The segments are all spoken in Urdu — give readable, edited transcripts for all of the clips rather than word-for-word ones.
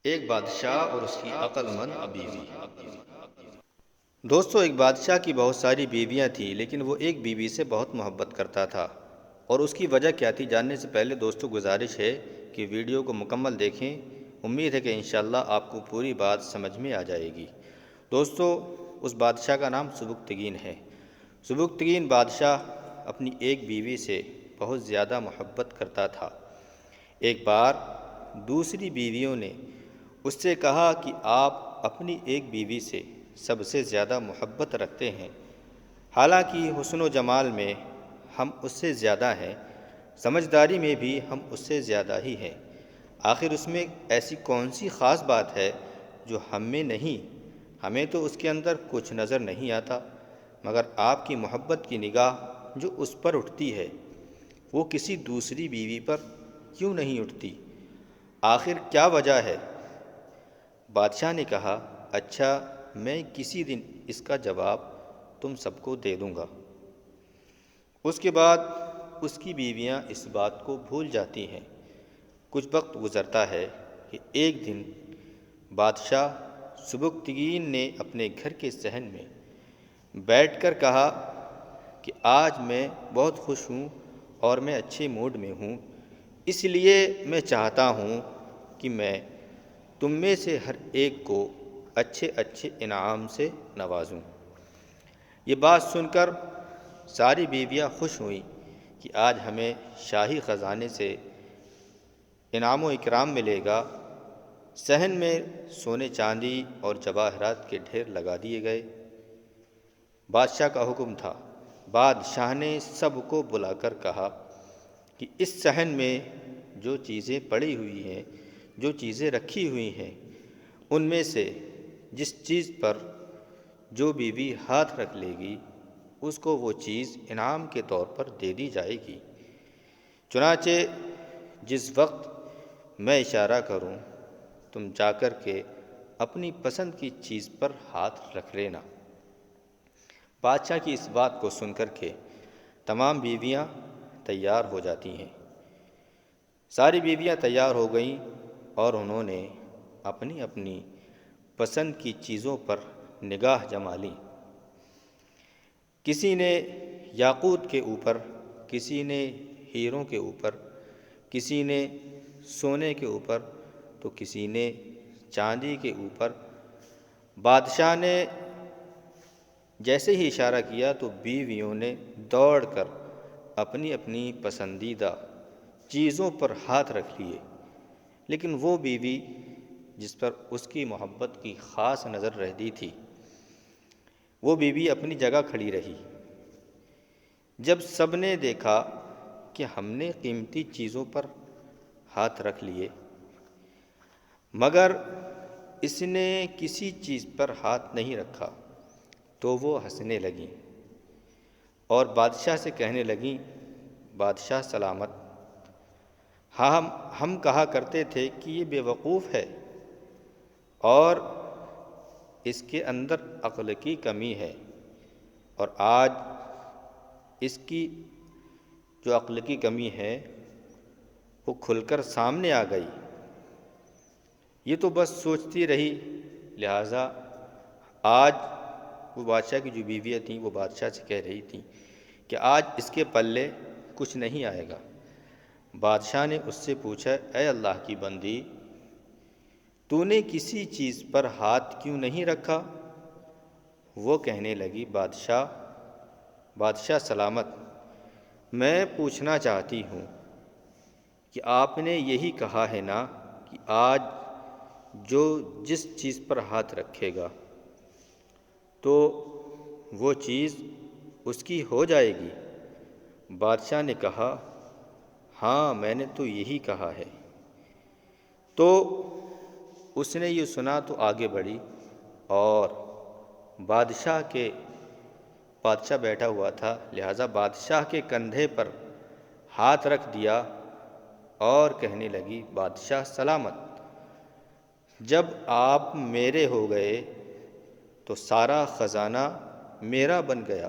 ایک بادشاہ اور اس کی عقل مند بیوی۔ دوستو، ایک بادشاہ کی بہت ساری بیویاں تھیں، لیکن وہ ایک بیوی سے بہت محبت کرتا تھا۔ اور اس کی وجہ کیا تھی جاننے سے پہلے دوستو گزارش ہے کہ ویڈیو کو مکمل دیکھیں۔ امید ہے کہ انشاءاللہ آپ کو پوری بات سمجھ میں آ جائے گی۔ دوستو، اس بادشاہ کا نام سبکتگین ہے۔ سبکتگین بادشاہ اپنی ایک بیوی سے بہت زیادہ محبت کرتا تھا۔ ایک بار دوسری بیویوں نے اس سے کہا کہ آپ اپنی ایک بیوی سے سب سے زیادہ محبت رکھتے ہیں، حالانکہ حسن و جمال میں ہم اس سے زیادہ ہیں، سمجھداری میں بھی ہم اس سے زیادہ ہی ہیں۔ آخر اس میں ایسی کون سی خاص بات ہے جو ہم میں نہیں؟ ہمیں تو اس کے اندر کچھ نظر نہیں آتا، مگر آپ کی محبت کی نگاہ جو اس پر اٹھتی ہے وہ کسی دوسری بیوی پر کیوں نہیں اٹھتی؟ آخر کیا وجہ ہے؟ بادشاہ نے کہا، اچھا، میں کسی دن اس کا جواب تم سب کو دے دوں گا۔ اس کے بعد اس کی بیویاں اس بات کو بھول جاتی ہیں۔ کچھ وقت گزرتا ہے کہ ایک دن بادشاہ سبکتگین نے اپنے گھر کے صحن میں بیٹھ کر کہا کہ آج میں بہت خوش ہوں اور میں اچھے موڈ میں ہوں، اس لیے میں چاہتا ہوں کہ میں تم میں سے ہر ایک کو اچھے اچھے انعام سے نوازوں۔ یہ بات سن کر ساری بیویاں خوش ہوئیں کہ آج ہمیں شاہی خزانے سے انعام و اکرام ملے گا۔ صحن میں سونے چاندی اور جواہرات کے ڈھیر لگا دیے گئے۔ بادشاہ کا حکم تھا۔ بادشاہ نے سب کو بلا کر کہا کہ اس صحن میں جو چیزیں پڑی ہوئی ہیں، جو چیزیں رکھی ہوئی ہیں، ان میں سے جس چیز پر جو بیوی ہاتھ رکھ لے گی اس کو وہ چیز انعام کے طور پر دے دی جائے گی۔ چنانچہ جس وقت میں اشارہ کروں تم جا کر کے اپنی پسند کی چیز پر ہاتھ رکھ لینا۔ بادشاہ کی اس بات کو سن کر کے تمام بیویاں تیار ہو جاتی ہیں۔ ساری بیویاں تیار ہو گئیں اور انہوں نے اپنی اپنی پسند کی چیزوں پر نگاہ جما لی۔ کسی نے یاقوت کے اوپر، کسی نے ہیروں کے اوپر، کسی نے سونے کے اوپر، تو کسی نے چاندی کے اوپر۔ بادشاہ نے جیسے ہی اشارہ کیا تو بیویوں نے دوڑ کر اپنی اپنی پسندیدہ چیزوں پر ہاتھ رکھ لیے، لیکن وہ بیوی جس پر اس کی محبت کی خاص نظر رہتی تھی، وہ بیوی اپنی جگہ کھڑی رہی۔ جب سب نے دیکھا کہ ہم نے قیمتی چیزوں پر ہاتھ رکھ لیے مگر اس نے کسی چیز پر ہاتھ نہیں رکھا، تو وہ ہنسنے لگیں اور بادشاہ سے کہنے لگیں، بادشاہ سلامت، ہاں ہم کہا کرتے تھے کہ یہ بے وقوف ہے اور اس کے اندر عقل کی کمی ہے، اور آج اس کی جو عقل کی کمی ہے وہ کھل کر سامنے آ گئی۔ یہ تو بس سوچتی رہی، لہٰذا آج وہ بادشاہ کی جو بیویاں تھیں وہ بادشاہ سے کہہ رہی تھیں کہ آج اس کے پلے کچھ نہیں آئے گا۔ بادشاہ نے اس سے پوچھا، اے اللہ کی بندی، تو نے کسی چیز پر ہاتھ کیوں نہیں رکھا؟ وہ کہنے لگی، بادشاہ سلامت، میں پوچھنا چاہتی ہوں کہ آپ نے یہی کہا ہے نا کہ آج جو جس چیز پر ہاتھ رکھے گا تو وہ چیز اس کی ہو جائے گی؟ بادشاہ نے کہا، ہاں میں نے تو یہی کہا ہے۔ تو اس نے یہ سنا تو آگے بڑھی اور بادشاہ بیٹھا ہوا تھا، لہٰذا بادشاہ کے کندھے پر ہاتھ رکھ دیا اور کہنے لگی، بادشاہ سلامت، جب آپ میرے ہو گئے تو سارا خزانہ میرا بن گیا۔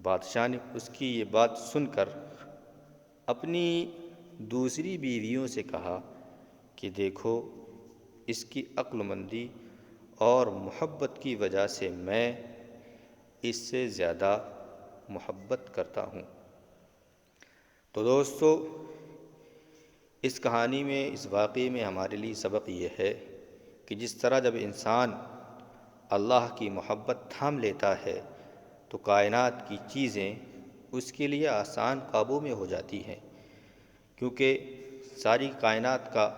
بادشاہ نے اس کی یہ بات سن کر اپنی دوسری بیویوں سے کہا کہ دیکھو، اس کی عقل مندی اور محبت کی وجہ سے میں اس سے زیادہ محبت کرتا ہوں۔ تو دوستو، اس کہانی میں، اس واقعے میں ہمارے لیے سبق یہ ہے کہ جس طرح جب انسان اللہ کی محبت تھام لیتا ہے تو کائنات کی چیزیں اس کے لیے آسان قابو میں ہو جاتی ہیں، کیونکہ ساری کائنات کا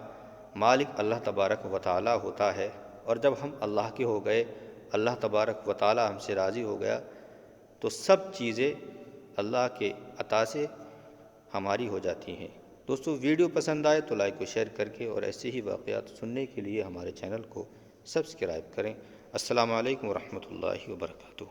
مالک اللہ تبارک و تعالی ہوتا ہے، اور جب ہم اللہ کے ہو گئے، اللہ تبارک و تعالی ہم سے راضی ہو گیا، تو سب چیزیں اللہ کے عطا سے ہماری ہو جاتی ہیں۔ دوستو، ویڈیو پسند آئے تو لائک و شیئر کر کے اور ایسے ہی واقعات سننے کے لیے ہمارے چینل کو سبسکرائب کریں۔ السلام علیکم ورحمۃ اللہ وبرکاتہ۔